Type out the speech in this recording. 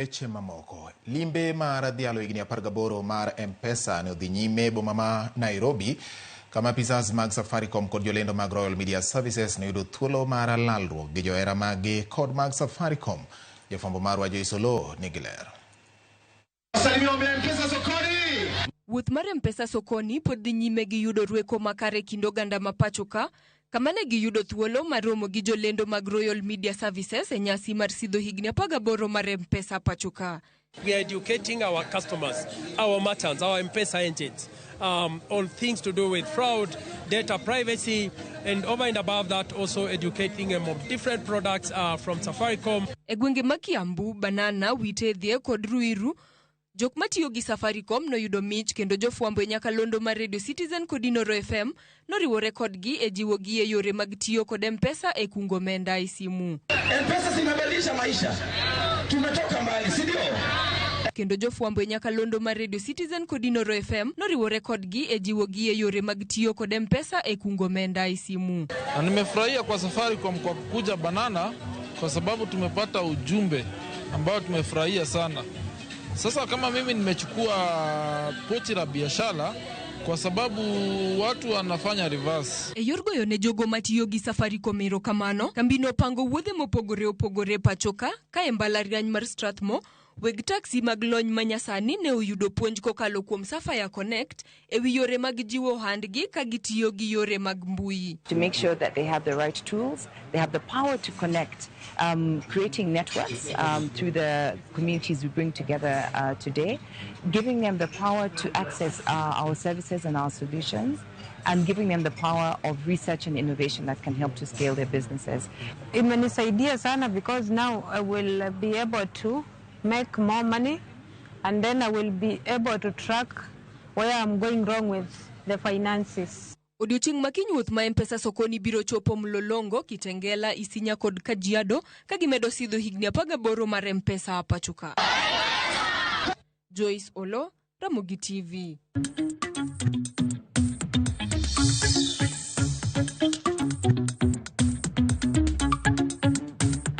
Eche mamoko. Limbe mar dhialo higni 18 mar M-Pesa ne odhi nyime boma ma Nairobi kama apisas mag Safaricom kod jolendo mag Royal Media Services ne yudo thuolo mar lalruok gi johera magi kod mag Safaricom. Jafwambo marwa Joyce Olo nigi ler. Wuoth mar M-Pesa sokoni pod dhi nyime gi yudo rweko makare kind oganda ma pacho ka, kama ne giyudo thuolo mar romo gi jolendo mag Royal Media Services e nyasi mar sidho higni 18 mar M-Pesa pacho ka. We are educating our customers, our merchants, our M-Pesa agents on things to do with fraud, data privacy, and over and above that also educating them of different products from Safaricom. E gwenge ma Kiambu, Banana, Witethie kod Ruiru, jok matiyo gi Safaricom no yudo mich kendo jofwambo Nyakalondo mar Radio Citizen kod Inoro FM noriwore kodgi e jiwo gi e yore mag tiyo kod M-Pesa e kungo omenda e simu. M-Pesa zimebadilisha maisha. Tumetoka mbali, si ndio? Kendo jofwambo Nyakalondo mar Radio Citizen kod Inoro FM noriwore kodgi e jiwo gi e yore mag tiyo kod M-Pesa e kungo omenda e simu. Nimefurahia kwa Safaricom kwa kukuja Banana kwa sababu tumepata ujumbe ambao tumefurahia sana. Sasa kama mimi nimechukua pochi la biashara kwa sababu watu wanafanya reverse. E yorgo ne jogo matiyo gi Safaricom erokamano, kambino pango wuodhe mopogore opogore pachoka ka e mbalariany mar Strathmore. Weg taxi mag lony manyasani ne oyudo puonj kokalo kuom Sapphire Connect ewi yore mag jiwo handgi ka gitiyo gi yore mag mbui. To make sure that they have the right tools, they have the power to connect, creating networks through the communities we bring together today, giving them the power to access our services and our solutions, and giving them the power of research and innovation that can help to scale their businesses. Imenisaidia sana because now I will be able to make more money, and then I will be able to track where I'm going wrong with the finances. Odiochieng' makiny wuoth ma M-Pesa sokoni biro chopo Mlolongo, Kitengela, Isinya kod Kajiado ka gimedo sidho higni 18 mar M-Pesa pacho ka. Joyce Olo, Ramogi TV.